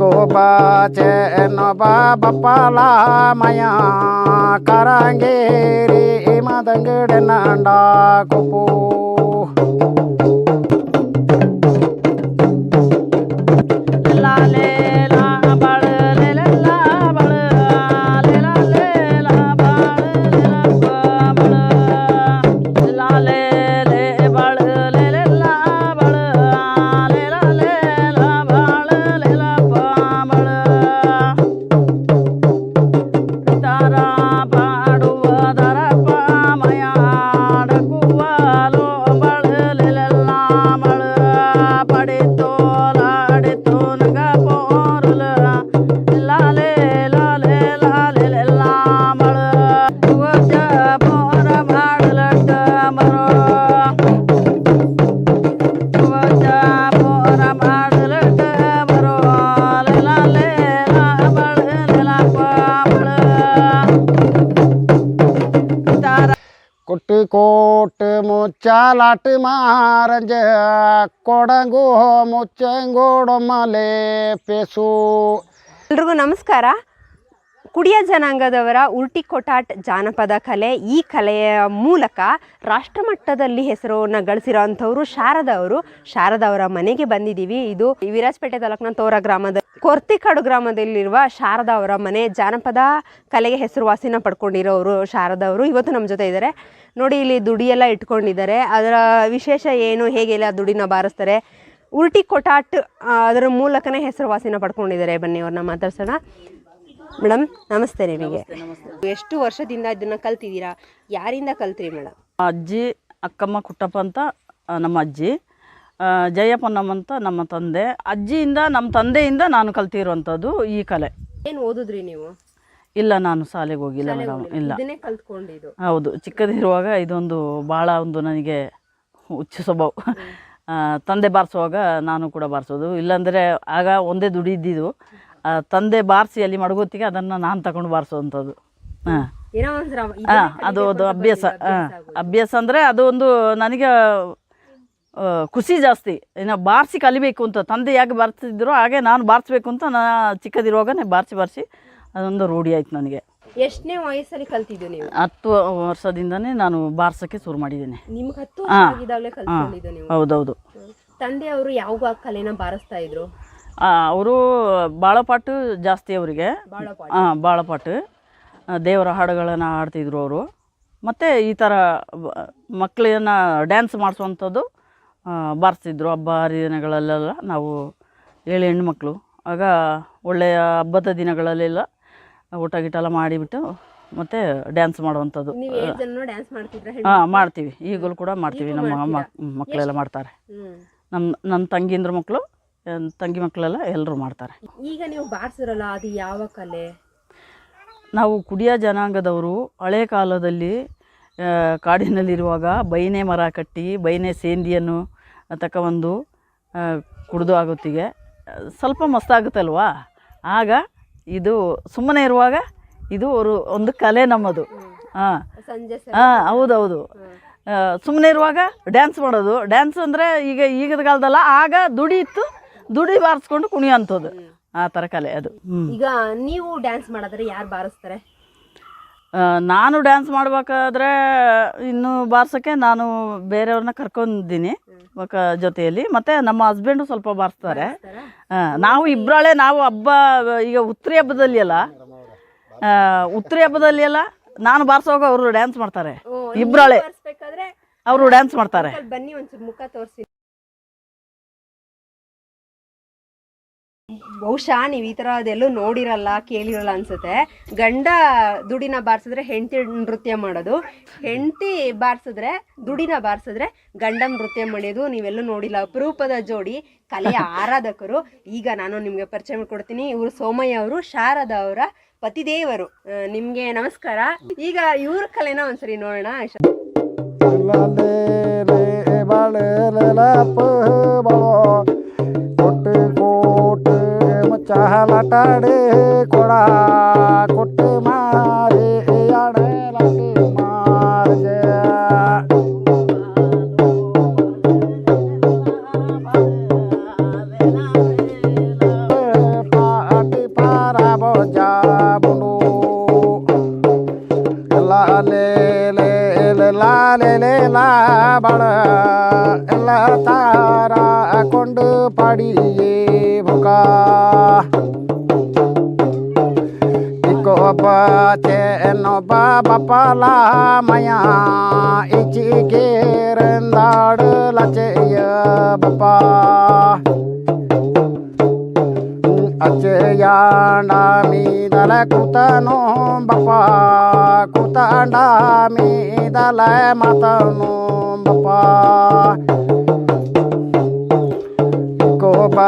को बाचे नोबा बप्पाला मया करांगे रे मदंगड़ नांडा कुपू कोट मुच्चा लाट मारंज कोडंगो मुच्चंगोड मले पेसु ಎಲ್ರಿಗೂ ನಮಸ್ಕಾರ. ಕುಡಿಯ ಜನಾಂಗದವರ ಉಲ್ಟಿ ಕೊಟಾಟ್ ಜಾನಪದ ಕಲೆ, ಈ ಕಲೆಯ ಮೂಲಕ ರಾಷ್ಟ್ರಮಟ್ಟದಲ್ಲಿ ಹೆಸರನ್ನು ಗಳಿಸಿರೋಂಥವ್ರು ಶಾರದಾ ಅವರ ಮನೆಗೆ ಬಂದಿದ್ದೀವಿ. ಇದು ವಿರಾಜಪೇಟೆ ತಾಲೂಕಿನ ತೋರ ಗ್ರಾಮದ ಕೊರ್ತಿಕಾಡು ಗ್ರಾಮದಲ್ಲಿರುವ ಶಾರದಾ ಅವರ ಮನೆ. ಜಾನಪದ ಕಲೆಗೆ ಹೆಸರುವಾಸಿನ ಪಡ್ಕೊಂಡಿರೋರು ಶಾರದಾ ಅವರು ಇವತ್ತು ನಮ್ಮ ಜೊತೆ ಇದ್ದಾರೆ. ನೋಡಿ, ಇಲ್ಲಿ ದುಡಿಯೆಲ್ಲ ಇಟ್ಕೊಂಡಿದ್ದಾರೆ. ಅದರ ವಿಶೇಷ ಏನು, ಹೇಗೆಲ್ಲ ದುಡಿನ ಬಾರಿಸ್ತಾರೆ, ಉಲ್ಟಿ ಕೊಟಾಟ್ ಅದರ ಮೂಲಕನೇ ಹೆಸರುವಾಸಿನ ಪಡ್ಕೊಂಡಿದ್ದಾರೆ. ಬನ್ನಿ ಅವ್ರನ್ನ ಮಾತಾಡ್ಸೋಣ. ಮೇಡಮ್ ನಮಸ್ತೆ. ನಿಮಗೆ ಎಷ್ಟು ವರ್ಷದಿಂದ ಇದನ್ನ ಕಲ್ತಿದ್ದೀರಾ? ಯಾರಿಂದ ಕಲ್ತ್ರಿ ಮೇಡಮ್? ಅಜ್ಜಿ ಅಕ್ಕಮ್ಮ ಕುಟ್ಟಪ್ಪ ಅಂತ ನಮ್ಮ ಅಜ್ಜಿ, ಜಯಪ್ಪನಮ್ಮ ಅಂತ ನಮ್ಮ ತಂದೆ. ಅಜ್ಜಿಯಿಂದ ನಮ್ಮ ತಂದೆಯಿಂದ ನಾನು ಕಲ್ತಿರುವಂಥದ್ದು ಈ ಕಲೆ. ಏನು ಓದಿದ್ರಿ ನೀವು? ಇಲ್ಲ, ನಾನು ಶಾಲೆಗೆ ಹೋಗಿಲ್ಲ ಮೇಡಮ್. ಇಲ್ಲ, ಇದನ್ನೇ ಕಲ್ತ್ಕೊಂಡಿದ್ದು. ಹೌದು, ಚಿಕ್ಕದಿರುವಾಗ ಇದೊಂದು ಭಾಳ ಒಂದು ನನಗೆ ಹುಚ್ಚು ಸ್ವಭಾವ. ತಂದೆ ಬಾರಿಸುವಾಗ ನಾನು ಕೂಡ ಬಾರಿಸೋದು. ಇಲ್ಲಾಂದರೆ ಆಗ ಒಂದೇ ದುಡಿ ಇದ್ದಿದ್ದು, ತಂದೆ ಬಾರಿಸಿ ಅಲ್ಲಿ ಮಡಗೋತ್ತಿಗೆ ಅದನ್ನು ನಾನು ತಗೊಂಡು ಬಾರಿಸೋವಂಥದ್ದು. ಅದು ಅಭ್ಯಾಸ. ಅಭ್ಯಾಸ ಅಂದರೆ ಅದು ಒಂದು ನನಗೆ ಖುಷಿ ಜಾಸ್ತಿ. ಇನ್ನು ಬಾರಿಸಿ ಕಲಿಬೇಕು ಅಂತ ತಂದೆ ಯಾಕೆ ಬಾರಿಸ್ತಿದ್ರು ಹಾಗೆ ನಾನು ಬಾರಿಸ್ಬೇಕು ಅಂತ ಚಿಕ್ಕದಿರುವಾಗನೇ ಬಾರಿಸಿ ಅದೊಂದು ರೂಢಿ ಆಯ್ತು ನನಗೆ. ಎಷ್ಟನೇ ವಯಸ್ಸಲ್ಲಿ ಕಲ್ತಿದ್ದು ನೀವು? 10 ವರ್ಷದಿಂದನೇ ನಾನು ಬಾರಿಸೋಕ್ಕೆ ಶುರು ಮಾಡಿದ್ದೇನೆ. ನಿಮ್ಗೆ 10 ವರ್ಷ ಆಗಿದ್ದಾಗಲೇ ಕಲ್ತ್ಕೊಂಡಿದ್ದು ನೀವು? ಹೌದೌದು. ತಂದೆ ಅವರು ಯಾವ ಕಲೆನ ಬಾರಿಸ್ತಾ ಇದ್ರು? ಅವರು ಬಾಳಪಾಟು ಜಾಸ್ತಿ ಅವರಿಗೆ. ಬಾಳಪಾಟು, ದೇವರ ಹಾಡುಗಳನ್ನು ಹಾಡ್ತಿದ್ರು ಅವರು. ಮತ್ತು ಈ ಥರ ಮಕ್ಕಳನ್ನ ಡ್ಯಾನ್ಸ್ ಮಾಡಿಸುವಂಥದ್ದು ಬಾರಿಸ್ತಿದ್ರು. ಹಬ್ಬ ಹರಿದಿನಗಳಲ್ಲೆಲ್ಲ ನಾವು 7 ಹೆಣ್ಮಕ್ಳು ಆಗ ಒಳ್ಳೆಯ ಹಬ್ಬದ ದಿನಗಳಲ್ಲೆಲ್ಲ ಊಟ ಗೀಟ ಮಾಡಿಬಿಟ್ಟು ಮತ್ತು ಡ್ಯಾನ್ಸ್ ಮಾಡುವಂಥದ್ದು. ಮಾಡ್ತೀವಿ, ಈಗಲೂ ಕೂಡ ಮಾಡ್ತೀವಿ. ನಮ್ಮ ಮಕ್ಕಳೆಲ್ಲ ಮಾಡ್ತಾರೆ. ನನ್ನ ತಂಗಿಂದ್ರ ಮಕ್ಕಳು, ತಂಗಿ ಮಕ್ಕಳೆಲ್ಲ ಎಲ್ಲರೂ ಮಾಡ್ತಾರೆ. ಈಗ ನೀವು ಬಾರಿಸಿರಲ್ಲ, ಅದು ಯಾವ ಕಲೆ? ನಾವು ಕುಡಿಯ ಜನಾಂಗದವರು ಹಳೆ ಕಾಲದಲ್ಲಿ ಕಾಡಿನಲ್ಲಿರುವಾಗ ಬೈನೆ ಮರ ಕಟ್ಟಿ ಬೈನೆ ಸೇಂದಿಯನ್ನು ತಗೊಂಡು ಕುಡಿದು ಆಗೊತ್ತಿಗೆ ಸ್ವಲ್ಪ ಮಸ್ತಾಗುತ್ತಲ್ವಾ, ಆಗ ಇದು ಸುಮ್ಮನೆ ಇರುವಾಗ ಇದು ಒಂದು ಕಲೆ ನಮ್ಮದು. ಹೌದೌದು. ಸುಮ್ಮನೆ ಇರುವಾಗ ಡ್ಯಾನ್ಸ್ ಮಾಡೋದು. ಡ್ಯಾನ್ಸ್ ಅಂದರೆ ಈಗದ ಕಾಲದಲ್ಲ, ಆಗ ದುಡಿ ಇತ್ತು, ದುಡಿ ಬಾರಿಸ್ಕೊಂಡು ಕುಣಿಯೋಂಥದ್ದು, ಆ ಥರ ಕಲೆ ಅದು. ಈಗ ನೀವು ಡ್ಯಾನ್ಸ್ ಮಾಡಿದ್ರೆ ಯಾರು ಬಾರಿಸ್ತಾರೆ? ನಾನು ಡ್ಯಾನ್ಸ್ ಮಾಡಬೇಕಾದ್ರೆ ಇನ್ನು ಬಾರ್ಸೋಕ್ಕೆ ನಾನು ಬೇರೆಯವ್ರನ್ನ ಕರ್ಕೊಂಡಿದ್ದೀನಿ ಜೊತೆಯಲ್ಲಿ. ಮತ್ತು ನಮ್ಮ ಹಸ್ಬೆಂಡು ಸ್ವಲ್ಪ ಬಾರಿಸ್ತಾರೆ. ನಾವು ಇಬ್ಬರಳೆ, ನಾವು ಹಬ್ಬ ಈಗ ಉತ್ತರಿ ಹಬ್ಬದಲ್ಲಿ ನಾನು ಬಾರಿಸೋವಾಗ ಅವರು ಡ್ಯಾನ್ಸ್ ಮಾಡ್ತಾರೆ. ಇಬ್ಬರಳೆ ಅವರು ಡ್ಯಾನ್ಸ್ ಮಾಡ್ತಾರೆ. ಬನ್ನಿ ಒಂಚೂರು ಮುಖ ತೋರಿಸಿ. ಬಹುಶಃ ನೀವು ಈ ಥರ ಅದೆಲ್ಲೂ ನೋಡಿರಲ್ಲ, ಕೇಳಿರಲ್ಲ ಅನ್ಸುತ್ತೆ. ಗಂಡ ದುಡಿನ ಬಾರಿಸಿದ್ರೆ ಹೆಂಡತಿ ನೃತ್ಯ ಮಾಡೋದು, ಹೆಂಡತಿ ಬಾರಿಸಿದ್ರೆ ದುಡಿನ ಬಾರಿಸಿದ್ರೆ ಗಂಡ ನೃತ್ಯ ಮಾಡೋದು ನೀವೆಲ್ಲೂ ನೋಡಿಲ್ಲ. ಅಪರೂಪದ ಜೋಡಿ, ಕಲೆಯ ಆರಾಧಕರು. ಈಗ ನಾನು ನಿಮಗೆ ಪರಿಚಯ ಮಾಡಿಕೊಡ್ತೀನಿ. ಇವರು ಸೋಮಯ್ಯ ಅವರು, ಶಾರದಾ ಅವರ ಪತಿದೇವರು. ನಿಮಗೆ ನಮಸ್ಕಾರ. ಈಗ ಇವ್ರ ಕಲೆನ ಒಂದ್ಸರಿ ನೋಡೋಣ. ಚಾಲಟಾಡೆ ಕೊಡ ಕೊಟ್ಟು ಮಾರಿ ಅಡಲಾಟಿ ಮಾರ್ಗೆ ಲೇಲ ಬಳ ಎಲ್ಲ ತಾರ ಕೊಂಡು ಪಡಿಯೇ ಬುಕ ಇಕ್ಕೊಬ್ಬ ಚೆನ್ನೊಬ್ಬ ಬಪ್ಪಲ ಮಯ ಇಚಿಗೇರಂದಾಡು ಲಚೆಯ ಬಪ್ಪ ಅಚ್ಚೆಯಾಂಡ ಮೀದಲ ಕೂತನು ಬಪ್ಪ ಕೂತಂಡ ಮೀದಲ ಮಾತನು ಬಪ್ಪ ಕೋಪ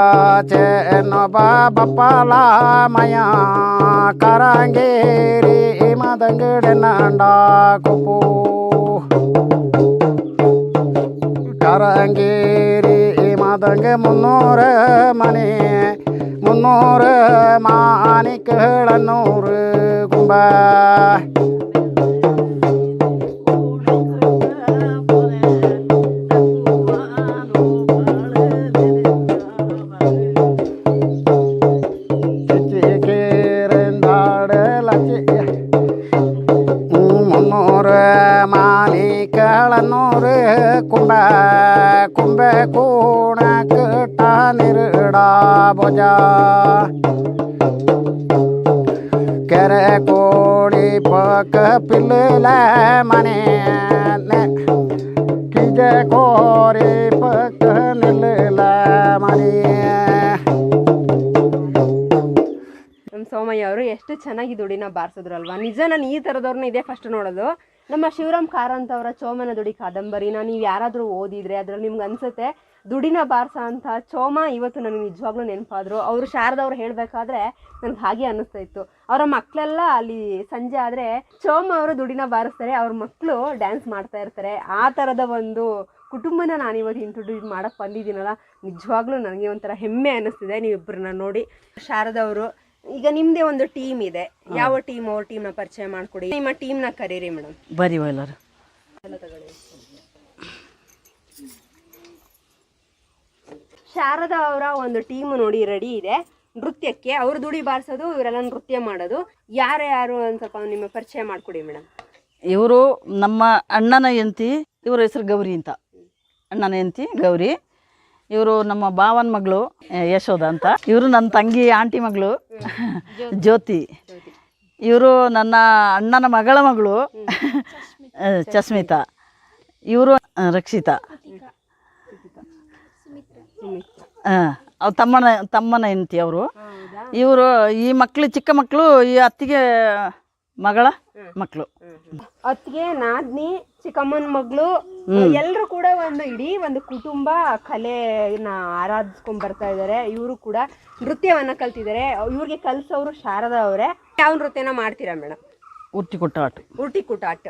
ಚೆನ್ನೊಬ್ಬ ಬಪ್ಪಲ ಮಯ ಕರಂಗೇರಿ ಮದಂಗಡನಂಡ ಕೊಪ್ಪು ಕರಂಗೇರಿ ಮದಂಗ 300 ಮನೆ 300 ಮಾಣಿಕಗಳ 100 ಕುಂಬ ಕುಂಬ ಕುಂಬೆ ಕೂಣ ಕಟ ನಿರುಡ ಭುಜ ಕೆರೆ ಕೋಳಿ ಪಕ್ಕ ಪಿಲ್ಲ ಮನೆ ಕಿಜ ಕೋರಿ ಪಕ್ಕ ನಿಲ್ಲ ಮನೆ. ನಮ್ಮ ಸೋಮಯ್ಯ ಅವರು ಎಷ್ಟು ಚೆನ್ನಾಗಿ ದುಡಿನ ಬಾರಿಸಿದ್ರು ಅಲ್ವಾ. ನಿಜ ನಾನು ಈ ಥರದವ್ರನ್ನ ಇದೇ ಫಸ್ಟ್ ನೋಡೋದು. ನಮ್ಮ ಶಿವರಾಮ್ ಕಾರಂತ್ ಅವರ ಚೋಮನ ದುಡಿ ಕಾದಂಬರಿನ ನೀವು ಯಾರಾದರೂ ಓದಿದ್ರೆ ಅದರಲ್ಲಿ ನಿಮ್ಗೆ ಅನ್ಸುತ್ತೆ ದುಡಿನ ಬಾರಿಸೋ ಅಂತ ಚೋಮ ಇವತ್ತು ನನಗೆ ನಿಜವಾಗ್ಲೂ ನೆನಪಾದ್ರು. ಅವರು ಶಾರದವ್ರು ಹೇಳಬೇಕಾದ್ರೆ ನನಗೆ ಹಾಗೆ ಅನ್ನಿಸ್ತಾ ಇತ್ತು. ಅವರ ಮಕ್ಕಳೆಲ್ಲ ಅಲ್ಲಿ ಸಂಜೆ ಆದರೆ ಚೋಮ ಅವರು ದುಡಿನ ಬಾರಿಸ್ತಾರೆ, ಅವ್ರ ಮಕ್ಕಳು ಡ್ಯಾನ್ಸ್ ಮಾಡ್ತಾ ಇರ್ತಾರೆ. ಆ ಥರದ ಒಂದು ಕುಟುಂಬನ ನಾನಿವತ್ತು ಇಂಟ್ರೊಡ್ಯೂಸ್ ಮಾಡೋಕ್ಕೆ ಬಂದಿದ್ದೀನಲ್ಲ, ನಿಜವಾಗ್ಲೂ ನನಗೆ ಒಂಥರ ಹೆಮ್ಮೆ ಅನ್ನಿಸ್ತಿದೆ ನೀವಿಬ್ಬರನ್ನ ನೋಡಿ. ಶಾರದವರು ಈಗ ನಿಮ್ಮದೇ ಒಂದು ಟೀಮ್ ಇದೆ, ಯಾವ ಟೀಮ್ ಅವ್ರ ಟೀಮ್ನ ಪರಿಚಯ ಮಾಡಿಕೊಡಿ, ನಿಮ್ಮ ಟೀಮ್ನ ಕರೀರಿ ಮೇಡಮ್. ಬರೀ ಎಲ್ಲರೂ ಶಾರದಾ ಅವರ ಒಂದು ಟೀಮ್ ನೋಡಿ ರೆಡಿ ಇದೆ ನೃತ್ಯಕ್ಕೆ. ಅವರು ದುಡಿ ಬಾರಿಸೋದು, ಇವರೆಲ್ಲ ನೃತ್ಯ ಮಾಡೋದು. ಯಾರು ಒಂದು ಸ್ವಲ್ಪ ನಿಮ್ಮ ಪರಿಚಯ ಮಾಡಿಕೊಡಿ ಮೇಡಮ್. ಇವರು ನಮ್ಮ ಅಣ್ಣನ ಹೆಂಡತಿ, ಇವ್ರ ಹೆಸರು ಗೌರಿ ಅಂತ. ಅಣ್ಣನ ಹೆಂಡತಿ ಗೌರಿ. ಇವರು ನಮ್ಮ ಭಾವನ ಮಗಳು ಯಶೋಧ ಅಂತ. ಇವರು ನನ್ನ ತಂಗಿ ಆಂಟಿ ಮಗಳು ಜ್ಯೋತಿ. ಇವರು ನನ್ನ ಅಣ್ಣನ ಮಗಳ ಮಗಳು ಚಸ್ಮಿತಾ. ಇವರು ರಕ್ಷಿತಾ. ಅವ್ರು ತಮ್ಮನ ಹೆಂಡತಿ ಅವರು. ಇವರು ಈ ಮಕ್ಕಳು ಚಿಕ್ಕ ಮಕ್ಕಳು, ಈ ಅತ್ತಿಗೆ ಮಗಳ ಮಕ್ಕಳು. ಅತ್ತಿಗೆ ನಾದ್ನಿ ಚಿಕ್ಕಮ್ಮನ ಮಗಳು ಎಲ್ಲರೂ ಕೂಡ ಒಂದು ಇಡೀ ಒಂದು ಕುಟುಂಬ ಕಲೆನ ಆರಾಧಿಸ್ಕೊಂಡ್ ಬರ್ತಾ ಇದ್ದಾರೆ. ಇವರು ಕೂಡ ನೃತ್ಯವನ್ನ ಕಲ್ತಿದ್ದಾರೆ. ಇವ್ರಿಗೆ ಕಲ್ಸೋರು ಶಾರದಾ ಅವರೇ. ಯಾವ ನೃತ್ಯನ ಮಾಡ್ತೀರಾ ಮೇಡಮ್? ಉರ್ಟಿ ಕುಟ್ಟಾಟ. ಉರ್ಟಿ ಕುಟ್ಟಾಟ.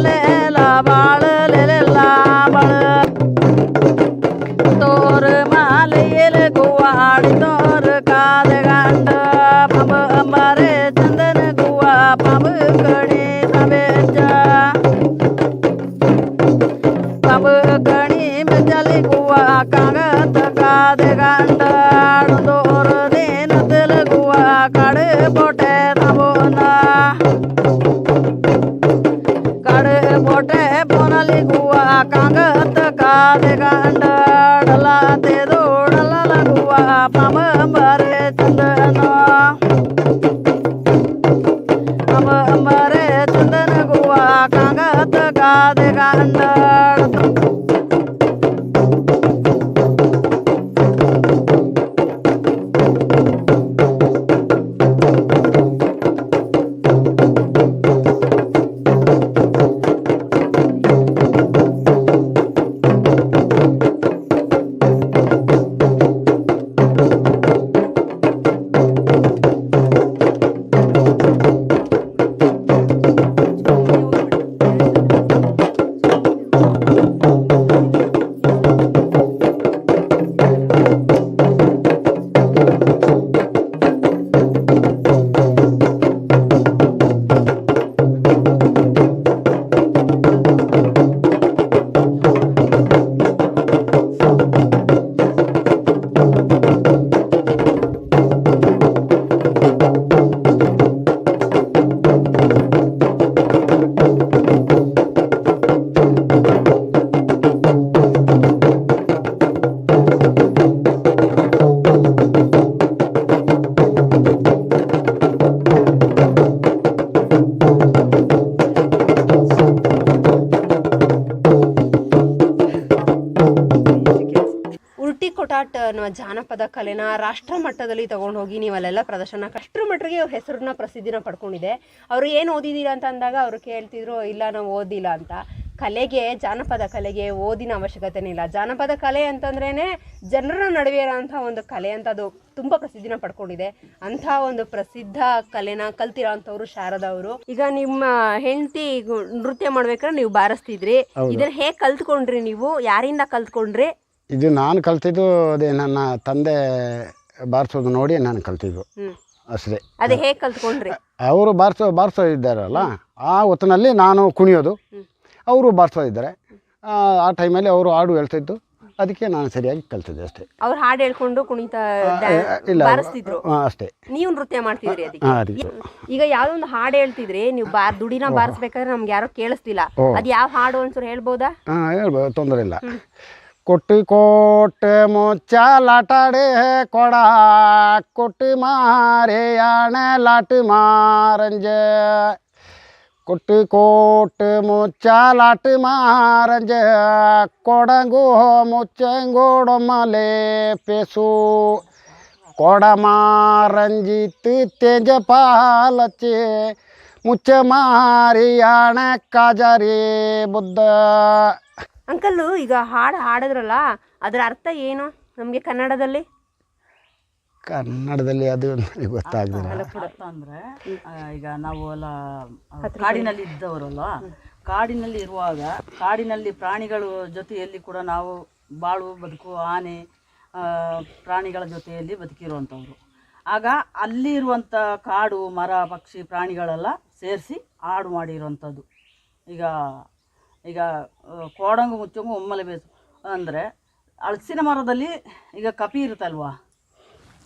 ಲೇಲ ಬಾಳ ಲೇಲ ಬಾಳ ತೋರ ಮಾಲೆಯಲ ಗುವಾಡಿ ತೋರ ಕಾದ ಗಂಡ ಪಂಬ ಅಂಬಾರೆ ಚಂದನ ಗುವ ಪಂಬ ಕಣಿ ಸವೆಚ್ಚ ಪಂಬ ಕಣಿ ಮೆಜಲಿ ಗುವ ಕಾಗತ ಕಾದ ಗಂಡ ತೋರ ದೇನ ತಲ ಗುವ ಕಡೆ ಪೋಟೆ ತಬೋನ ಕಡೆ ಪೋಟೆ ಪೋನಲಿ ಗುವ ಕಾಗತ ಕಾದ ಗಂಡ ಡಲಾತೆ ದೋಡಲ ಗುವ ಪಂಬ ಅಂಬಾರೆ ಚಂದನ ಪಂಬ ಅಂಬಾರೆ ಚಂದನ ಗುವ ಕಾಗತ ಕಾದ ಗಂಡ ಕೊಟಾಟ್ ಅನ್ನುವ ಜಾನಪದ ಕಲೆನ ರಾಷ್ಟ್ರ ಮಟ್ಟದಲ್ಲಿ ತಗೊಂಡು ಹೋಗಿ ನೀವು ಅಲ್ಲೆಲ್ಲ ಪ್ರದರ್ಶನ ಅಷ್ಟರ ಮಟ್ಟಿಗೆ ಅವ್ರ ಹೆಸರನ್ನ ಪ್ರಸಿದ್ಧಿನ ಪಡ್ಕೊಂಡಿದೆ. ಅವರು ಏನು ಓದಿದ್ದೀರಾ ಅಂತ ಅಂದಾಗ ಅವರು ಕೇಳ್ತಿದ್ರು, ಇಲ್ಲ ನಾವು ಓದಿಲ್ಲ ಅಂತ. ಕಲೆಗೆ, ಜಾನಪದ ಕಲೆಗೆ ಓದಿನ ಅವಶ್ಯಕತೆನೇ ಇಲ್ಲ. ಜಾನಪದ ಕಲೆ ಅಂತಂದ್ರೇ ಜನರ ನಡುವೆ ಇರೋಂಥ ಒಂದು ಕಲೆ ಅಂತ ಅದು ತುಂಬ ಪ್ರಸಿದ್ಧಿನ ಪಡ್ಕೊಂಡಿದೆ. ಅಂಥ ಒಂದು ಪ್ರಸಿದ್ಧ ಕಲೆನ ಕಲ್ತಿರೋ ಅಂಥವ್ರು ಶಾರದಾ ಅವರು. ಈಗ ನಿಮ್ಮ ಹೆಂಡತಿ ನೃತ್ಯ ಮಾಡ್ಬೇಕಾದ್ರೆ ನೀವು ಬಾರಿಸ್ತಿದ್ರಿ, ಇದನ್ನ ಹೇಗೆ ಕಲ್ತ್ಕೊಂಡ್ರಿ ನೀವು? ಯಾರಿಂದ ಕಲ್ತ್ಕೊಂಡ್ರಿ? ಇದು ನಾನು ಕಲ್ತಿದ್ದು ಅದೇ ನನ್ನ ತಂದೆ ಬಾರಿಸೋದು ನೋಡಿ ನಾನು ಕಲ್ತಿದ್ದು ಅಷ್ಟೇ. ಅದೇ ಹೇಗೆ ಕಲ್ತ್ಕೊಂಡ್ರಿ? ಅವರು ಬಾರಿಸೋ ಇದ್ದಾರಲ್ಲ, ಆ ಹೊತ್ತಿನಲ್ಲಿ ನಾನು ಕುಣಿಯೋದು, ಅವರು ಬಾರಿಸೋ ಇದ್ದಾರೆ. ಆ ಟೈಮಲ್ಲಿ ಅವರು ಹಾಡು ಹೇಳ್ತಿದ್ದು, ಅದಕ್ಕೆ ನಾನು ಸರಿಯಾಗಿ ಕಲ್ತಿದ್ದೆ ಅಷ್ಟೇ. ಅವ್ರು ಹಾಡು ಹೇಳ್ಕೊಂಡು ಕುಣಿತಾ ಇಲ್ಲ ಬಾರಿಸ್ತಿದ್ರು ಅಷ್ಟೇ. ನೀವು ನೃತ್ಯ ಮಾಡ್ತಿದ್ರಿ ಅದಕ್ಕೆ. ಈಗ ಯಾವ್ದೋ ಒಂದು ಹಾಡು ಹೇಳ್ತಿದ್ರಿ ನೀವು, ದುಡಿನ ಬಾರಿಸ್ಬೇಕಾದ್ರೆ ನಮ್ಗೆ ಯಾರೋ ಕೇಳಿಸ್ತಿಲ್ಲ, ಅದು ಯಾವ ಹಾಡು ಒಂದ್ಸಲ ಹೇಳ್ಬೋದಾ? ಹೇಳ್ಬೋದು, ತೊಂದರೆ ಇಲ್ಲ. ಕೊಟ್ಟು ಕೋಟೆ ಮುಚ್ಚ ಲಾಟಾಡೆ ಕೊಡ ಕೊಟ್ಟು ಮಾರೆ ಯಾಣೆ ಲಾಟು ಮಾರಂಜ ಕೊಟ್ಟು ಕೋಟೆ ಮುಚ್ಚ ಲಾಟು ಮಾರಂಜ ಕೊಡಂಗು ಮುಚ್ಚಂಗೋಡೊಮ್ಮಲೆ ಪೇಸು ಕೊಡ ಮಾರಂಜಿತ್ ತೇಜ ಪಾಲಚ್ಚೆ ಮುಚ್ಚ ಮಾರಿ ಯಾಣೆ ಕಾಜಾರಿ ಬುದ್ಧ. ಅಂಕಲ್ಲು, ಈಗ ಹಾಡು ಹಾಡಿದ್ರಲ್ಲ, ಅದರ ಅರ್ಥ ಏನು ನಮಗೆ ಕನ್ನಡದಲ್ಲಿ? ಅದು ಗೊತ್ತಾಗ್ತದೆ. ಅರ್ಥ ಅಂದರೆ, ಈಗ ನಾವು ಎಲ್ಲ ಕಾಡಿನಲ್ಲಿ ಇದ್ದವರಲ್ಲ, ಕಾಡಿನಲ್ಲಿ ಇರುವಾಗ ಕಾಡಿನಲ್ಲಿ ಪ್ರಾಣಿಗಳ ಜೊತೆಯಲ್ಲಿ ಕೂಡ ನಾವು ಬದುಕು ಆನೆ ಪ್ರಾಣಿಗಳ ಜೊತೆಯಲ್ಲಿ ಬದುಕಿರುವಂಥವ್ರು. ಆಗ ಅಲ್ಲಿ ಇರುವಂಥ ಕಾಡು ಮರ ಪಕ್ಷಿ ಪ್ರಾಣಿಗಳೆಲ್ಲ ಸೇರಿಸಿ ಹಾಡು ಮಾಡಿರುವಂಥದ್ದು. ಈಗ ಕೋಡಂಗು ಮುಚ್ಚಂಗು ಒಮ್ಮಲೆ ಬೇಸು ಅಂದರೆ, ಹಲಸಿನ ಮರದಲ್ಲಿ ಈಗ ಕಪಿ ಇರುತ್ತಲ್ವಾ,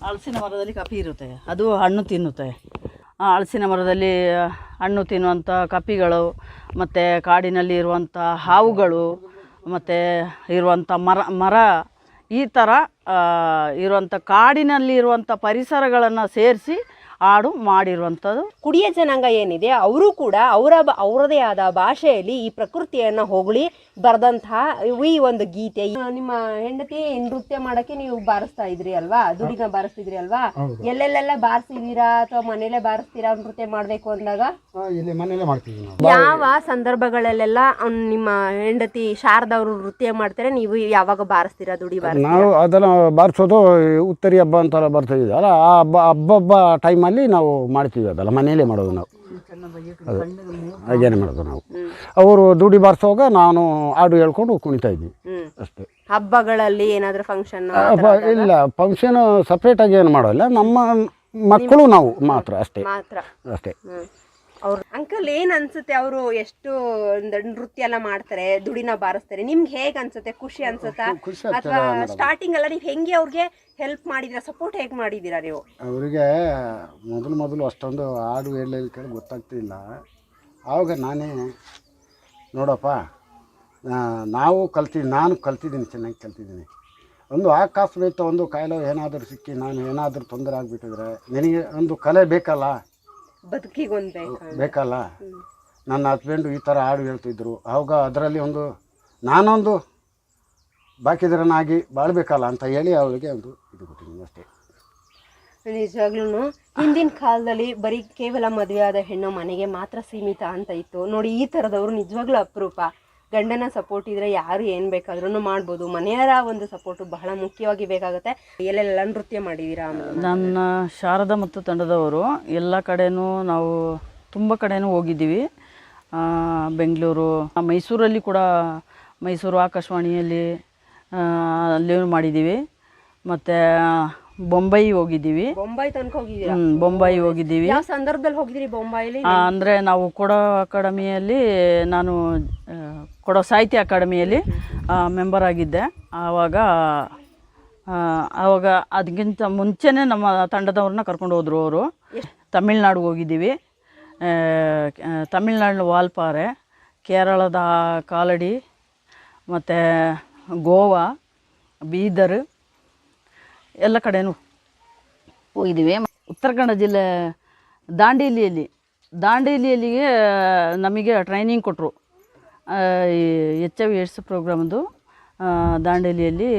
ಹಲಸಿನ ಮರದಲ್ಲಿ ಕಪಿ ಇರುತ್ತೆ, ಅದು ಹಣ್ಣು ತಿನ್ನುತ್ತೆ. ಹಲಸಿನ ಮರದಲ್ಲಿ ಹಣ್ಣು ತಿನ್ನುವಂಥ ಕಪಿಗಳು, ಮತ್ತು ಕಾಡಿನಲ್ಲಿ ಇರುವಂಥ ಹಾವುಗಳು, ಮತ್ತು ಇರುವಂಥ ಮರ ಈ ಥರ ಇರುವಂಥ ಕಾಡಿನಲ್ಲಿ ಇರುವಂಥ ಪರಿಸರಗಳನ್ನು ಸೇರಿಸಿ ಹಾಡು ಮಾಡಿರುವಂಥದ್ದು. ಕುಡಿಯ ಜನಾಂಗ ಏನಿದೆ, ಅವರು ಕೂಡ ಅವರದೇ ಆದ ಭಾಷೆಯಲ್ಲಿ ಈ ಪ್ರಕೃತಿಯನ್ನು ಹೊಗಳಿ ಬರೆದಂತಹ ಈ ಒಂದು ಗೀತೆ. ನಿಮ್ಮ ಹೆಂಡತಿ ನೃತ್ಯ ಮಾಡಕ್ಕೆ ನೀವು ಬಾರಿಸ್ತಾ ಇದ್ರಿ ಅಲ್ವಾ, ದುಡಿನ ಬಾರಿಸ್ತಿದ್ರಿ ಅಲ್ವಾ? ಎಲ್ಲೆಲ್ಲೆಲ್ಲ ಬಾರಿಸಿದೀರಾ ಅಥವಾ ಮನೇಲೆ ಬಾರಿಸ್ತೀರಾ ನೃತ್ಯ ಮಾಡ್ಬೇಕು ಅಂದಾಗ? ಯಾವ ಸಂದರ್ಭಗಳಲ್ಲೆಲ್ಲ ನಿಮ್ಮ ಹೆಂಡತಿ ಶಾರದಾ ಅವರು ನೃತ್ಯ ಮಾಡ್ತಾರೆ, ನೀವು ಯಾವಾಗ ಬಾರಿಸ್ತೀರಾ ದುಡಿ? ನಾವು ಅದನ್ನು ಬಾರಿಸೋದು ಉತ್ತರಿ ಹಬ್ಬ ಅಂತೆಲ್ಲ ಬರ್ತಿದ್ದೀವಲ್ಲ, ಆ ಹಬ್ಬ ಟೈಮಲ್ಲಿ ನಾವು ಮಾಡ್ತೀವಿ. ಅದಲ್ಲ ಮನೆಯಲ್ಲೇ ಮಾಡೋದು ನಾವು. ಅದು ಹಾಗೇನೆ ಮಾಡೋದು ನಾವು. ಅವರು ದುಡಿ ಬಾರಿಸುವಾಗ ನಾನು ಹಾಡು ಹೇಳ್ಕೊಂಡು ಕುಣಿತಾ ಇದ್ವಿ ಅಷ್ಟೇ. ಹಬ್ಬಗಳಲ್ಲಿ ಏನಾದರೂ ಫಂಕ್ಷನ್ ಇಲ್ಲ, ಫಂಕ್ಷನ್ ಸಪ್ರೇಟಾಗಿ ಏನು ಮಾಡೋಲ್ಲ, ನಮ್ಮ ಮಕ್ಕಳು ನಾವು ಮಾತ್ರ ಅಷ್ಟೇ ಮಾತ್ರ ಅಷ್ಟೇ. ಅವ್ರು ಅಂಕಲ್ ಏನ್ ಅನ್ಸುತ್ತೆ, ಅವರು ಎಷ್ಟು ನೃತ್ಯ ಎಲ್ಲ ಮಾಡ್ತಾರೆ, ದುಡಿನ ಬಾರಿಸ್ತಾರೆ, ನಿಮ್ಗೆ ಹೇಗ್ ಅನ್ಸುತ್ತೆ? ಖುಷಿ ಅನ್ಸುತ್ತಾ? ಅಥವಾ ಸ್ಟಾರ್ಟಿಂಗ್ ಎಲ್ಲ ನೀವು ಹೆಂಗೆ ಅವ್ರಿಗೆ ಹೆಲ್ಪ್ ಮಾಡಿದ್ದೀರಾ, ಸಪೋರ್ಟ್ ಹೇಗೆ ಮಾಡಿದ್ದೀರಾ ನೀವು? ಅವರಿಗೆ ಮೊದಲು ಅಷ್ಟೊಂದು ಹಾಡು ಹೇಳಲಿಕ್ಕೆ ಗೊತ್ತಾಗ್ತಿಲ್ಲ. ಆವಾಗ ನಾನೇ ನೋಡಪ್ಪ, ನಾನು ಕಲ್ತಿದ್ದೀನಿ, ಚೆನ್ನಾಗಿ ಕಲ್ತಿದ್ದೀನಿ. ಒಂದು ಆಕಸ್ಮಿಕ ಒಂದು ಕಾಯಿಲೆ ಏನಾದರೂ ಸಿಕ್ಕಿ ನಾನು ಏನಾದರೂ ತೊಂದರೆ ಆಗಿಬಿಟ್ಟಿದ್ರೆ ನಿನಗೆ ಒಂದು ಕಲೆ ಬೇಕಲ್ಲ, ಬದುಕಿಗೊಂದು ಬೇಕಲ್ಲ. ನನ್ನ ಹಸ್ಬೆಂಡು ಈ ಥರ ಹಾಡು ಹೇಳ್ತಿದ್ರು, ಆವಾಗ ಅದರಲ್ಲಿ ನಾನೊಂದು ಬಾಕಿದರನಾಗಿ ಬಾಳ್ಬೇಕಲ್ಲ ಅಂತ ಹೇಳಿ ಅವಳಿಗೆ ಒಂದು ಇದು ಕೊಟ್ಟಿದ್ದೀನಿ ಅಷ್ಟೇ. ನಿಜವಾಗ್ಲೂ ಹಿಂದಿನ ಕಾಲದಲ್ಲಿ ಬರೀ ಕೇವಲ ಮದುವೆ ಆದ ಹೆಣ್ಣು ಮನೆಗೆ ಮಾತ್ರ ಸೀಮಿತ ಅಂತ ಇತ್ತು ನೋಡಿ. ಈ ಥರದವರು ನಿಜವಾಗ್ಲೂ ಅಪರೂಪ. ಗಂಡನ ಸಪೋರ್ಟ್ ಇದ್ರೆ ಯಾರು ಏನು ಬೇಕಾದ್ರೂ ಮಾಡ್ಬೋದು. ಮನೆಯವರ ಒಂದು ಸಪೋರ್ಟು ಬಹಳ ಮುಖ್ಯವಾಗಿ ಬೇಕಾಗುತ್ತೆ. ಎಲ್ಲೆಲ್ಲ ನೃತ್ಯ ಮಾಡಿದ್ದೀರಾ? ನನ್ನ ಶಾರದಾ ಮತ್ತು ತಂಡದವರು ಎಲ್ಲ ಕಡೆನೂ ನಾವು ತುಂಬ ಕಡೆನೂ ಹೋಗಿದ್ದೀವಿ. ಬೆಂಗಳೂರು, ಮೈಸೂರಲ್ಲಿ ಕೂಡ, ಮೈಸೂರು ಆಕಾಶವಾಣಿಯಲ್ಲಿ ಅಲ್ಲಿ ಮಾಡಿದ್ದೀವಿ. ಮತ್ತು ಬೊಂಬೈ ಹೋಗಿದ್ದೀವಿ. ಬೊಂಬೈ ತನಕ ಹೋಗಿದ್ದೀರಾ? ಬೊಂಬೈ ಹೋಗಿದ್ದೀವಿ. ಯಾವ ಸಂದರ್ಭದಲ್ಲಿ ಹೋಗಿದ್ದೀರಿ ಬೊಂಬೈಲಿ? ಅಂದರೆ ನಾವು ಕೊಡೋ ಅಕಾಡೆಮಿಯಲ್ಲಿ, ನಾನು ಕೊಡೋ ಸಾಹಿತ್ಯ ಅಕಾಡೆಮಿಯಲ್ಲಿ ಮೆಂಬರ್ ಆಗಿದ್ದೆ. ಆವಾಗ ಅದಕ್ಕಿಂತ ಮುಂಚೆನೇ ನಮ್ಮ ತಂಡದವ್ರನ್ನ ಕರ್ಕೊಂಡು ಹೋದರು ಅವರು. ತಮಿಳ್ನಾಡು ಹೋಗಿದ್ದೀವಿ, ತಮಿಳ್ನಾಡಿನ ವಾಲ್ಪಾರೆ, ಕೇರಳದ ಕಾಲಡಿ, ಮತ್ತು ಗೋವಾ, ಬೀದರ್ ಎಲ್ಲ ಕಡೆನೂ ಹೋಗಿದ್ದೀವಿ. ಉತ್ತರ ಕನ್ನಡ ಜಿಲ್ಲೆ ದಾಂಡೇಲಿಯಲ್ಲಿಗೆ ನಮಗೆ ಟ್ರೈನಿಂಗ್ ಕೊಟ್ಟರು. HIV ಏಡ್ಸ್ ಪ್ರೋಗ್ರಾಮ್ದು ದಾಂಡೇಲಿಯಲ್ಲಿ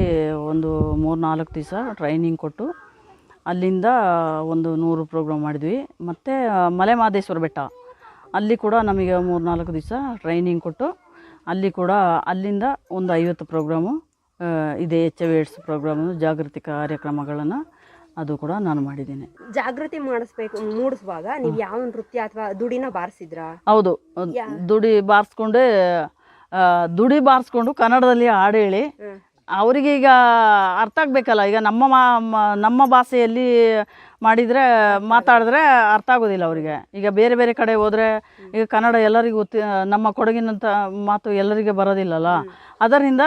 ಒಂದು 3-4 ದಿವಸ ಟ್ರೈನಿಂಗ್ ಕೊಟ್ಟು ಅಲ್ಲಿಂದ ಒಂದು 100 ಪ್ರೋಗ್ರಾಮ್ ಮಾಡಿದ್ವಿ. ಮತ್ತು ಮಲೆ ಮಹದೇಶ್ವರ ಬೆಟ್ಟ, ಅಲ್ಲಿ ಕೂಡ ನಮಗೆ 3-4 ದಿವಸ ಟ್ರೈನಿಂಗ್ ಕೊಟ್ಟು ಅಲ್ಲಿಂದ ಒಂದು 50 ಪ್ರೋಗ್ರಾಮು ಇದೆ. HIV ಏಡ್ಸ್ ಪ್ರೋಗ್ರಾಮು, ಜಾಗೃತಿ ಕಾರ್ಯಕ್ರಮಗಳನ್ನು ಅದು ಕೂಡ ನಾನು ಮಾಡಿದ್ದೀನಿ. ಜಾಗೃತಿ ಮೂಡಿಸುವಾಗ ನೀವು ಯಾವ ನೃತ್ಯ ಅಥವಾ ದುಡಿನ ಬಾರಿಸಿದ್ರಾ? ಹೌದು, ದುಡಿ ಬಾರಿಸ್ಕೊಂಡು ಕನ್ನಡದಲ್ಲಿ ಹಾಡು ಹೇಳಿ ಅವರಿಗೆ ಈಗ ಅರ್ಥ ಆಗಬೇಕಲ್ಲ. ಈಗ ನಮ್ಮ ಭಾಷೆಯಲ್ಲಿ ಮಾತಾಡಿದ್ರೆ ಅರ್ಥ ಆಗೋದಿಲ್ಲ ಅವರಿಗೆ. ಈಗ ಬೇರೆ ಬೇರೆ ಕಡೆ ಹೋದರೆ ಈಗ ಕನ್ನಡ ಎಲ್ಲರಿಗೂ ನಮ್ಮ ಕೊಡಗಿನಂಥ ಮಾತು ಎಲ್ಲರಿಗೆ ಬರೋದಿಲ್ಲಲ್ಲ. ಅದರಿಂದ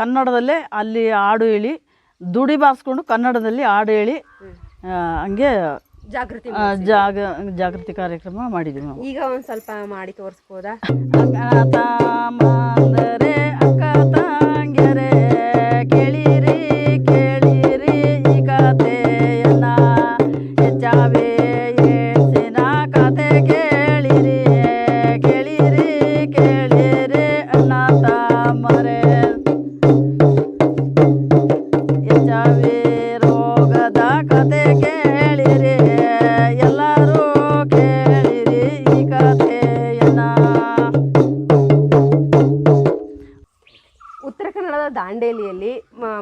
ಕನ್ನಡದಲ್ಲೇ ಅಲ್ಲಿ ಹಾಡು ಹೇಳಿ, ದುಡಿ ಬಾರಿಸ್ಕೊಂಡು ಕನ್ನಡದಲ್ಲಿ ಹಾಡು ಹೇಳಿ ಹಂಗೆ ಜಾಗೃತಿ ಕಾರ್ಯಕ್ರಮ ಮಾಡಿದ್ವಿ ನಾವು. ಈಗ ಒಂದು ಸ್ವಲ್ಪ ಮಾಡಿ ತೋರಿಸ್ಬೋದಾ? ಅಕ್ಕ ತಂಗಿಯರೇ ಕೇಳಿರಿ ಕೇಳಿರಿ ಈ ಕಥೆಯನ್ನ, ಹೆಚ್ಚಾವೇ ಏಡ್ಸಿನ ಕಥೆ ಕೇಳಿರಿ ಕೇಳಿರಿ ಕೇಳಿರಿ ಅಣ್ಣ ತಮ್ಮರೇ, ಹೆಚ್ಚಾವೇ ರೋಗದ ಕಥೆ ಕೇಳಿರಿ ಎಲ್ಲರೂ ಕೇಳಿರಿ ಈ ಕಥೆಯನ್ನ. ಉತ್ತರ ಕನ್ನಡದ ದಾಂಡೇಲಿಯಲ್ಲಿ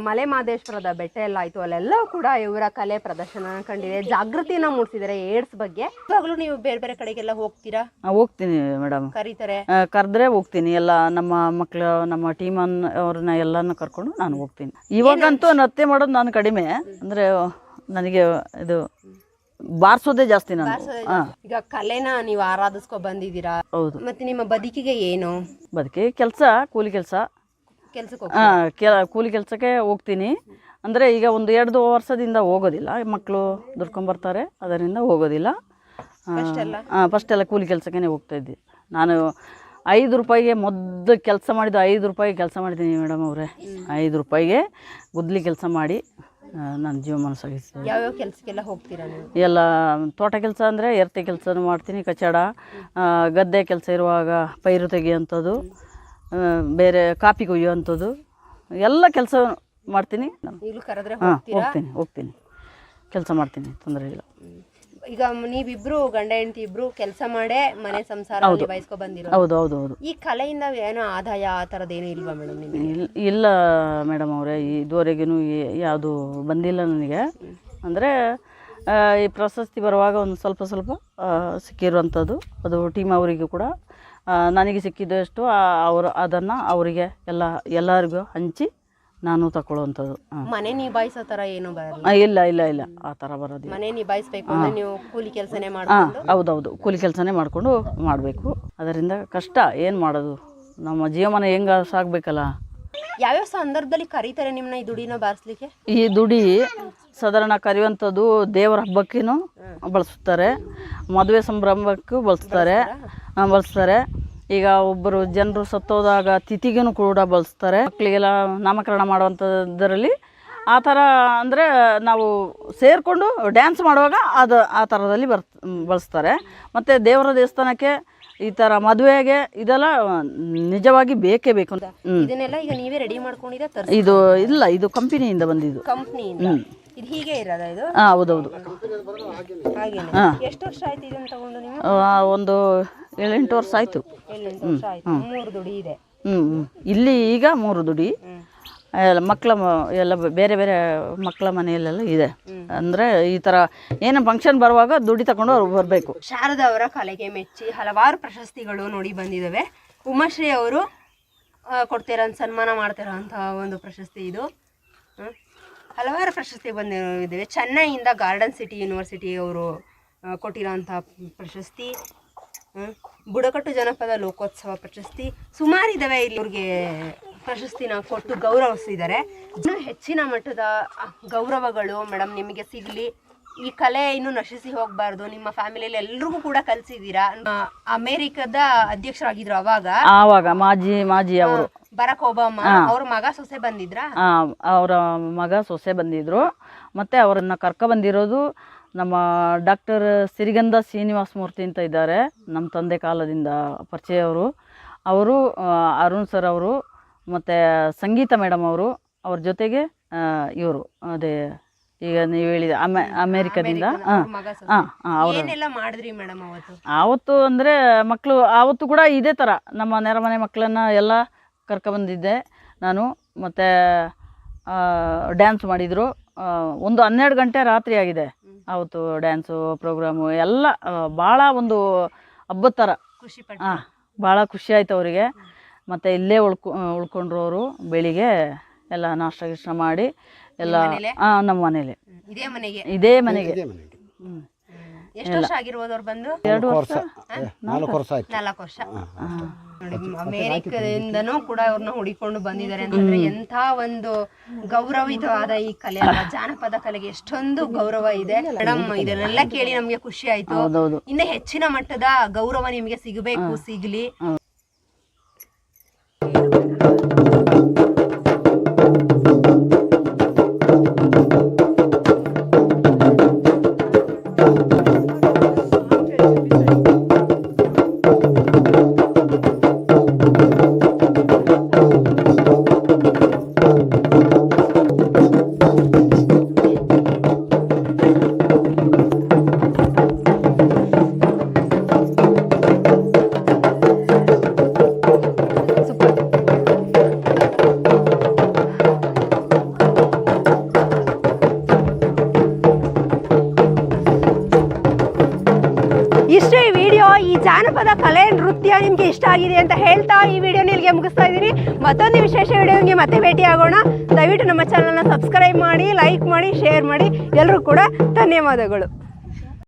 ಮಲೆ ಮಹದೇಶ್ವರದ ಬೆಟ್ಟ ಎಲ್ಲ ಆಯಿತು, ಅಲ್ಲೆಲ್ಲ ಕೂಡ ಇವರ ಕಲೆ ಪ್ರದರ್ಶನ ಕಂಡಿದೆ, ಜಾಗೃತಿನ ಮೂಡಿಸಿದ್ದಾರೆ ಏಡ್ಸ್ ಬಗ್ಗೆ. ಇವಾಗಲೂ ನೀವು ಬೇರೆ ಬೇರೆ ಕಡೆಗೆಲ್ಲ ಹೋಗ್ತೀರಾ? ಹೋಗ್ತೀನಿ ಮೇಡಮ್, ಕರೀತಾರೆ, ಕರೆದ್ರೆ ಹೋಗ್ತೀನಿ. ಎಲ್ಲ ನಮ್ಮ ಮಕ್ಕಳು, ನಮ್ಮ ಟೀಮ್ ಅವ್ರನ್ನ ಎಲ್ಲನೂ ಕರ್ಕೊಂಡು ನಾನು ಹೋಗ್ತೀನಿ. ಇವಾಗಂತೂ ನೃತ್ಯ ಮಾಡೋದು ನಾನು ಕಡಿಮೆ, ಅಂದರೆ ನನಗೆ ಇದು ಬಾರಿಸೋದೇ ಜಾಸ್ತಿ ನಾನು. ಈಗ ಕಲೆನ ನೀವು ಆರಾಧಿಸ್ಕೊ ಬಂದಿದ್ದೀರಾ. ಹೌದು. ಮತ್ತೆ ನಿಮ್ಮ ಬದುಕಿಗೆ ಏನು? ಬದುಕಿಗೆ ಕೆಲಸ, ಕೂಲಿ ಕೆಲಸ, ಕೆಲ್ಸಕ್ಕೆ ಕೂಲಿ ಕೆಲಸಕ್ಕೆ ಹೋಗ್ತೀನಿ. ಅಂದರೆ ಈಗ 1-2 ವರ್ಷದಿಂದ ಹೋಗೋದಿಲ್ಲ, ಮಕ್ಕಳು ದುಡ್ಕೊಂಬರ್ತಾರೆ, ಅದರಿಂದ ಹೋಗೋದಿಲ್ಲ. ಫಸ್ಟ್ ಎಲ್ಲ ಕೂಲಿ ಕೆಲಸಕ್ಕೆ ಹೋಗ್ತಾಯಿದ್ದೆ ನಾನು. 5 ರೂಪಾಯಿಗೆ ಮೊದಲು ಕೆಲಸ ಮಾಡಿದ್ದು, 5 ರೂಪಾಯಿಗೆ ಕೆಲಸ ಮಾಡಿದ್ದೀನಿ ಮೇಡಮ್ ಅವರೇ. 5 ರೂಪಾಯಿಗೆ ಗುದ್ಲಿ ಕೆಲಸ ಮಾಡಿ ನಾನು ಜೀವಮಾನ ಸಾಗಿಸ್ತೀನಿ. ಯಾವ್ಯಾವ ಕೆಲಸಕ್ಕೆಲ್ಲ ಹೋಗ್ತೀರಾ ನೀವು? ಎಲ್ಲ ತೋಟ ಕೆಲಸ ಅಂದರೆ ಎರ್ತೆ ಕೆಲಸನೂ ಮಾಡ್ತೀನಿ, ಕಚಡ, ಗದ್ದೆ ಕೆಲಸ ಇರುವಾಗ ಪೈರು ತೆಗೆಯುವಂಥದ್ದು, ಬೇರೆ ಕಾಪಿ ಕೊಯ್ಯುವಂಥದ್ದು ಎಲ್ಲ ಕೆಲಸ ಮಾಡ್ತೀನಿ. ಹೋಗ್ತೀನಿ ಕೆಲಸ ಮಾಡ್ತೀನಿ, ತೊಂದರೆ ಇಲ್ಲ. ಈಗ ನೀವಿಬ್ರು ಗಂಡ ಹೆಂಡತಿ ಇಬ್ರು ಕೆಲಸ ಮಾಡೇ ಮನೆ ಸಂಸಾರ ನಿಭಾಯಿಸ್ಕೊ ಬಂದಿರೋ? ಹೌದು. ಈ ಕಲೆಯಿಂದ ಏನೋ ಆದಾಯ ಆ ಥರದ್ದೇನು ಇಲ್ವಾ ಮೇಡಮ್ ನಿಮಗೆ? ಇಲ್ಲ ಮೇಡಮ್ ಅವರೇ, ಇದುವರೆಗೂ ಯಾವುದು ಬಂದಿಲ್ಲ ನನಗೆ. ಅಂದರೆ ಈ ಪ್ರಶಸ್ತಿ ಬರುವಾಗ ಒಂದು ಸ್ವಲ್ಪ ಸಿಕ್ಕಿರುವಂಥದ್ದು. ಅದು ಟೀಮ್ ಅವರಿಗೂ ಕೂಡ ನನಗೆ ಸಿಕ್ಕಿದಷ್ಟು ಅವರು ಅದನ್ನು ಅವರಿಗೆ ಎಲ್ಲರಿಗೂ ಹಂಚಿ ನಾನು ತಗೊಳ್ಳುವಂಥದ್ದು. ಮನೆ ನಿಭಾಯಿಸೋ ಥರ ಏನು ಬರಲ್ಲ? ಇಲ್ಲ ಆ ಥರ ಬರೋದಿಲ್ಲ. ಮನೆ ನಿಭಾಯಿಸ್ಬೇಕು ಅಂದ್ರೆ ನೀವು ಕೂಲಿ ಕೆಲಸನೇ ಮಾಡ್ಕೊಂಡು? ಹೌದೌದು, ಕೂಲಿ ಕೆಲಸನೇ ಮಾಡಿಕೊಂಡು ಮಾಡಬೇಕು. ಅದರಿಂದ ಕಷ್ಟ, ಏನು ಮಾಡೋದು, ನಮ್ಮ ಜೀವಮಾನ ಹೆಂಗೆ ಸಾಗಬೇಕಲ್ಲ. ಯಾವ್ಯಾವ ಸಂದರ್ಭದಲ್ಲಿ ಕರೀತಾರೆ ನಿಮ್ಮನ್ನ ಈ ದುಡಿನ ಬಾರಿಸ್ಲಿಕ್ಕೆ? ಈ ದುಡಿ ಸಾಧಾರಣ ಕರೆಯುವಂಥದ್ದು ದೇವರ ಹಬ್ಬಕ್ಕೂ ಬಳಸ್ತಾರೆ, ಮದುವೆ ಸಂಭ್ರಮಕ್ಕೂ ಬಳಸ್ತಾರೆ. ಈಗ ಒಬ್ಬರು ಜನರು ಸತ್ತೋದಾಗ ತಿಥಿಗೂ ಕೂಡ ಬಳಸ್ತಾರೆ. ಮಕ್ಕಳಿಗೆಲ್ಲ ನಾಮಕರಣ ಮಾಡುವಂಥದ್ದರಲ್ಲಿ ಆ ಥರ ಅಂದರೆ ನಾವು ಸೇರಿಕೊಂಡು ಡ್ಯಾನ್ಸ್ ಮಾಡುವಾಗ ಆ ಥರದಲ್ಲಿ ಬಳಸ್ತಾರೆ. ಮತ್ತು ದೇವರ ದೇವಸ್ಥಾನಕ್ಕೆ ಈ ಥರ ಮದುವೆಗೆ ಇದೆಲ್ಲ ನಿಜವಾಗಿ ಬೇಕೇ ಬೇಕು ಅಂತ. ಇದನ್ನೆಲ್ಲ ಈಗ ನೀವೇ ರೆಡಿ ಮಾಡ್ಕೊಂಡಿದ್ದ? ಇದು ಕಂಪನಿಯಿಂದ ಬಂದಿದ್ದು. ಕಂಪ್ನಿಯಿಂದ? ಇದು ಹೀಗೆ ಇರೋದ ಇದು? ಹೌದೌದು. ಹಾಗೇನೆ. ಎಷ್ಟು ವರ್ಷ ಆಯ್ತು ಇದನ್ನು ತಗೊಂಡು ನೀವು? ಒಂದು 7-8 ವರ್ಷ ಆಯ್ತು. 7-8 ವರ್ಷ ಆಯ್ತು. 3 ದುಡಿ ಇದೆ. ಇಲ್ಲಿ ಈಗ 3 ದುಡಿ ಎಲ್ಲ ಬೇರೆ ಮಕ್ಕಳ ಮನೆಯಲ್ಲೆಲ್ಲ ಇದೆ. ಅಂದರೆ ಈ ಥರ ಏನೋ ಫಂಕ್ಷನ್ ಬರುವಾಗ ದುಡ್ಡು ತಗೊಂಡು ಅವ್ರು ಬರಬೇಕು. ಶಾರದಾ ಅವರ ಕಲೆಗೆ ಮೆಚ್ಚಿ ಹಲವಾರು ಪ್ರಶಸ್ತಿಗಳು ನೋಡಿ ಬಂದಿದ್ದಾವೆ. ಉಮಾಶ್ರೀ ಅವರು ಕೊಡ್ತಿರೋ ಸನ್ಮಾನ ಮಾಡ್ತಿರೋಂತಹ ಒಂದು ಪ್ರಶಸ್ತಿ ಇದು. ಹಲವಾರು ಪ್ರಶಸ್ತಿ ಬಂದಿದ್ದಾವೆ. ಚೆನ್ನೈಯಿಂದ ಗಾರ್ಡನ್ ಸಿಟಿ ಯೂನಿವರ್ಸಿಟಿ ಅವರು ಕೊಟ್ಟಿರೋಂಥ ಪ್ರಶಸ್ತಿ, ಬುಡಕಟ್ಟು ಜನಪದ ಲೋಕೋತ್ಸವ ಪ್ರಶಸ್ತಿ, ಸುಮಾರಿದ್ದಾವೆ. ಇಲ್ಲಿ ಅವ್ರಿಗೆ ಪ್ರಶಸ್ತಿನ ಕೊಟ್ಟು ಗೌರವಿಸಿದ್ದಾರೆ. ಇನ್ನೂ ಹೆಚ್ಚಿನ ಮಟ್ಟದ ಗೌರವಗಳು ಮೇಡಮ್ ನಿಮಗೆ ಸಿಗಲಿ. ಈ ಕಲೆ ಇನ್ನೂ ನಶಿಸಿ ಹೋಗಬಾರ್ದು. ನಿಮ್ಮ ಫ್ಯಾಮಿಲಿಯಲ್ಲಿ ಎಲ್ರಿಗೂ ಕೂಡ ಕಲಿಸಿದ್ದೀರಾ. ಅಮೇರಿಕದ ಅಧ್ಯಕ್ಷರಾಗಿದ್ರು ಅವಾಗ ಮಾಜಿ ಅವರು ಬರಾಕ್ ಒಬಾಮಾ ಅವ್ರ ಮಗ ಸೊಸೆ ಬಂದಿದ್ರಾ? ಅವರ ಮಗ ಸೊಸೆ ಬಂದಿದ್ರು. ಮತ್ತು ಅವರನ್ನು ಬಂದಿರೋದು ನಮ್ಮ ಡಾಕ್ಟರ್ ಸಿರಿಗಂಧ ಶ್ರೀನಿವಾಸ ಮೂರ್ತಿ ಅಂತ ಇದ್ದಾರೆ, ನಮ್ಮ ತಂದೆ ಕಾಲದಿಂದ ಪರಿಚಯ ಅವರು ಅರುಣ್ ಸರ್ ಅವರು, ಮತ್ತು ಸಂಗೀತ ಮೇಡಮ್ ಅವ್ರ ಜೊತೆಗೆ ಇವರು ಅದೇ ಈಗ ನೀವು ಹೇಳಿದ ಅಮೇರಿಕದಿಂದ. ಆವತ್ತು ಅಂದರೆ ಮಕ್ಕಳು ಆವತ್ತು ಕೂಡ ಇದೇ ಥರ ನಮ್ಮ ನೆರೆಮನೆ ಮಕ್ಕಳನ್ನು ಎಲ್ಲ ಕರ್ಕೊಬಂದಿದ್ದೆ ನಾನು. ಮತ್ತು ಡ್ಯಾನ್ಸ್ ಮಾಡಿದರು. ಒಂದು 12 ಗಂಟೆ ರಾತ್ರಿ ಆಗಿದೆ ಆವತ್ತು. ಡ್ಯಾನ್ಸು ಪ್ರೋಗ್ರಾಮು ಎಲ್ಲ ಭಾಳ ಒಂದು ಹಬ್ಬದ ಥರ. ಭಾಳ ಖುಷಿ ಆಯಿತು ಅವರಿಗೆ. ಮತ್ತು ಇಲ್ಲೇ ಉಳ್ಕೊಂಡ್ರು ಅವರು. ಬೆಳಿಗ್ಗೆ ಎಲ್ಲ ನಾಷ್ಟ ಮಾಡಿ ಎಲ್ಲ ನಮ್ಮ ಮನೇಲಿ ಇದೇ ಮನೆಗೆ. ಎಷ್ಟು ವರ್ಷ ಆಗಿರ್ಬೋದು ಅವ್ರು ಬಂದು? 2 ವರ್ಷ 4 ವರ್ಷ ಆಯ್ತು. 4 ವರ್ಷ. ಅಮೇರಿಕದಿಂದನೂ ಕೂಡ ಅವ್ರನ್ನ ಹುಡಿಕೊಂಡು ಬಂದಿದ್ದಾರೆ ಅಂತಂದ್ರೆ ಎಂಥ ಒಂದು ಗೌರವಿತವಾದ ಈ ಕಲೆ ಅಲ್ವಾ? ಜಾನಪದ ಕಲೆಗೆ ಎಷ್ಟೊಂದು ಗೌರವ ಇದೆ ಮೇಡಮ್. ಇದನ್ನೆಲ್ಲ ಕೇಳಿ ನಮ್ಗೆ ಖುಷಿ ಆಯ್ತು. ಇನ್ನು ಹೆಚ್ಚಿನ ಮಟ್ಟದ ಗೌರವ ನಿಮ್ಗೆ ಸಿಗಲಿ. ಇಷ್ಟೇ ಈ ವಿಡಿಯೋ. ಈ ಜಾನಪದ ಕಲೆ ನೃತ್ಯ ನಿಮಗೆ ಇಷ್ಟ ಆಗಿದೆ ಅಂತ ಹೇಳ್ತಾ ಈ ವಿಡಿಯೋನ ಇಲ್ಲಿಗೆ ಮುಗಿಸ್ತಾ ಇದ್ದೀನಿ. ಮತ್ತೊಂದು ವಿಶೇಷ ವಿಡಿಯೋಗೆ ಮತ್ತೆ ಭೇಟಿ ಆಗೋಣ. ದಯವಿಟ್ಟು ನಮ್ಮ ಚಾನಲ್ನ ಸಬ್ಸ್ಕ್ರೈಬ್ ಮಾಡಿ, ಲೈಕ್ ಮಾಡಿ, ಶೇರ್ ಮಾಡಿ. ಎಲ್ಲರೂ ಕೂಡ ಧನ್ಯವಾದಗಳು.